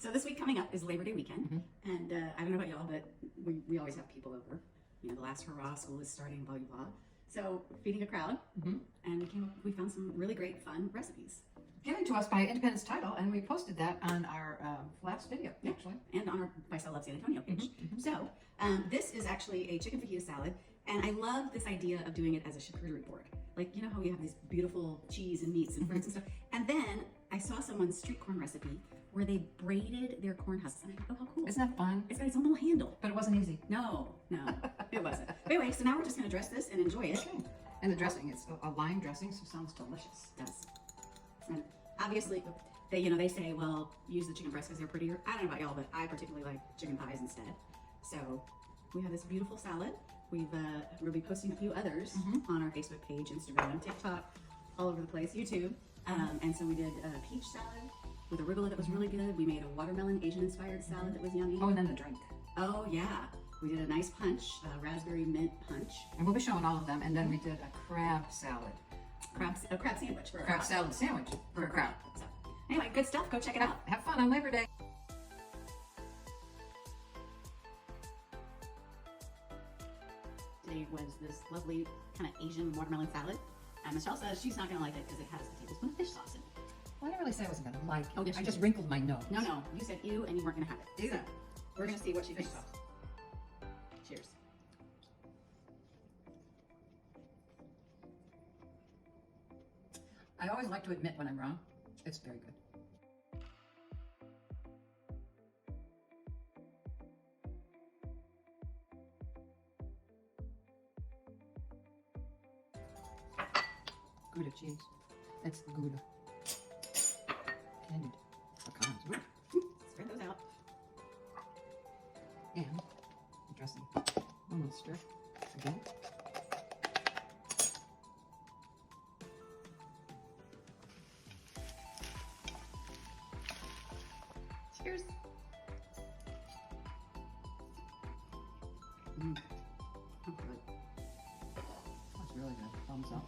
So this week coming up is Labor Day weekend, and I don't know about y'all, but we always have people over. You know, the last hurrah, school is starting, blah, blah, blah. So feeding a crowd, and we found some really great, fun recipes. Given to us by Independence Title, and we posted that on our last video, actually. And on our BSL Love San Antonio page. So this is actually a chicken fajita salad, and I love this idea of doing it as a charcuterie board. Like, you know how you have these beautiful cheese and meats and fruits and stuff. And then I saw someone's street corn recipe where they braided their corn husks, and I thought, oh, how cool. Isn't that fun? It's got its own little handle. But it wasn't easy. No, it wasn't. But anyway, so now we're just gonna dress this and enjoy it. Okay. And the dressing, it's a lime dressing, so it sounds delicious. It does. And obviously, they say, well, use the chicken breast because they're prettier. I don't know about y'all, but I particularly like chicken thighs instead. So we have this beautiful salad. We'll be posting a few others on our Facebook page, Instagram, TikTok, all over the place, YouTube. And so we did a peach salad with arugula that was really good. We made a watermelon Asian-inspired salad that was yummy. Oh, and then the drink. Oh, yeah. We did a nice punch, raspberry mint punch. And we'll be showing all of them. And then we did a crab salad. A crab sandwich for a crab crowd. salad sandwich for a crowd. So, anyway, good stuff. Go check it out. Have fun on Labor Day. Today was this lovely kind of Asian watermelon salad. And Michelle says she's not going to like it because it has a tablespoon of fish sauce in it. Well, I didn't really say I wasn't going to like it. Oh, yes, I you just did. wrinkled my nose. No, you said ew and you weren't going to have it. Ew. So, we're going to see what she thinks. Cheers. I always like to admit when I'm wrong. It's very good. Gouda cheese. That's Gouda. Candied pecans. Spread those out. And the dressing. One little stir again. Cheers. Oh, good. That's really good. Thumbs up.